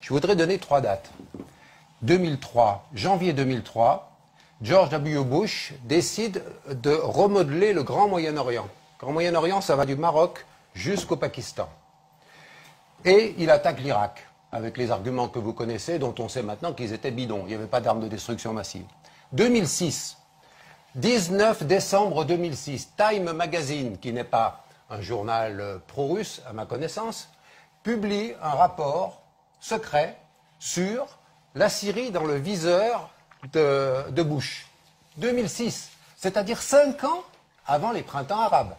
Je voudrais donner 3 dates. 2003, janvier 2003, George W. Bush décide de remodeler le Grand Moyen-Orient. Le Grand Moyen-Orient, ça va du Maroc jusqu'au Pakistan. Et il attaque l'Irak, avec les arguments que vous connaissez, dont on sait maintenant qu'ils étaient bidons. Il n'y avait pas d'armes de destruction massive. 2006, 19 décembre 2006, Time Magazine, qui n'est pas un journal pro-russe, à ma connaissance, publie un rapport secret sur la Syrie dans le viseur de Bush. 2006, c'est-à-dire 5 ans avant les printemps arabes.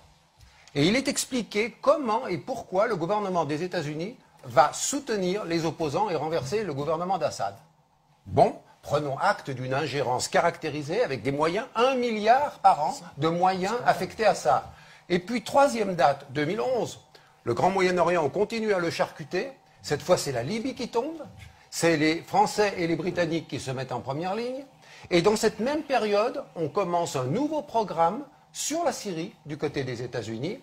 Et il est expliqué comment et pourquoi le gouvernement des États-Unis va soutenir les opposants et renverser le gouvernement d'Assad. Bon, prenons acte d'une ingérence caractérisée avec des moyens, 1 milliard par an de moyens affectés à ça. Et puis, 3e date, 2011, le Grand Moyen-Orient, on continue à le charcuter. Cette fois, c'est la Libye qui tombe. C'est les Français et les Britanniques qui se mettent en première ligne. Et dans cette même période, on commence un nouveau programme sur la Syrie, du côté des États-Unis,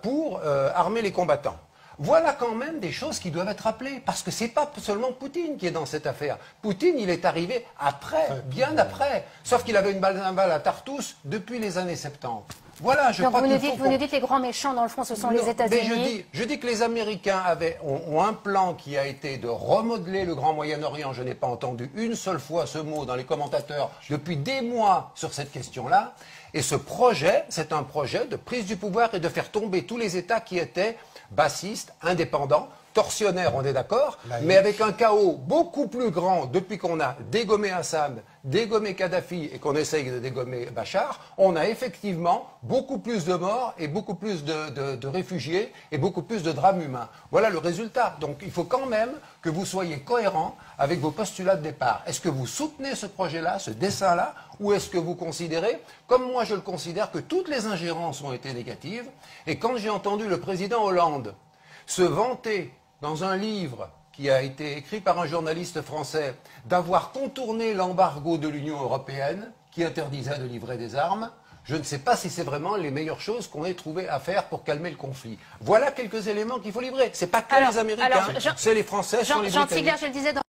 pour armer les combattants. Voilà quand même des choses qui doivent être rappelées, parce que ce n'est pas seulement Poutine qui est dans cette affaire. Poutine, il est arrivé après, bien après, sauf qu'il avait une balle à Tartous depuis les années 70. Voilà, je crois qu'il faut... Vous nous dites les grands méchants, dans le fond, ce sont les États-Unis. Je dis que les Américains ont un plan qui a été de remodeler le Grand Moyen-Orient. Je n'ai pas entendu une seule fois ce mot dans les commentateurs depuis des mois sur cette question-là. Et ce projet, c'est un projet de prise du pouvoir et de faire tomber tous les États qui étaient bassistes, indépendants, tortionnaires, on est d'accord, mais avec un chaos beaucoup plus grand depuis qu'on a dégommé Assad, dégommé Kadhafi et qu'on essaye de dégommer Bachar, on a effectivement beaucoup plus de morts et beaucoup plus de réfugiés et beaucoup plus de drames humains. Voilà le résultat. Donc il faut quand même que vous soyez cohérents avec vos postulats de départ. Est-ce que vous soutenez ce projet-là, ce dessin-là, ou est-ce que vous considérez, comme moi je le considère, que toutes les ingérences ont été négatives? Et quand j'ai entendu le président Hollande se vanter dans un livre qui a été écrit par un journaliste français d'avoir contourné l'embargo de l'Union européenne qui interdisait de livrer des armes, je ne sais pas si c'est vraiment les meilleures choses qu'on ait trouvé à faire pour calmer le conflit. Voilà quelques éléments qu'il faut livrer. Ce n'est pas que les Américains, c'est les Français, c'est les Britanniques. Jean Tigler, je le disais dans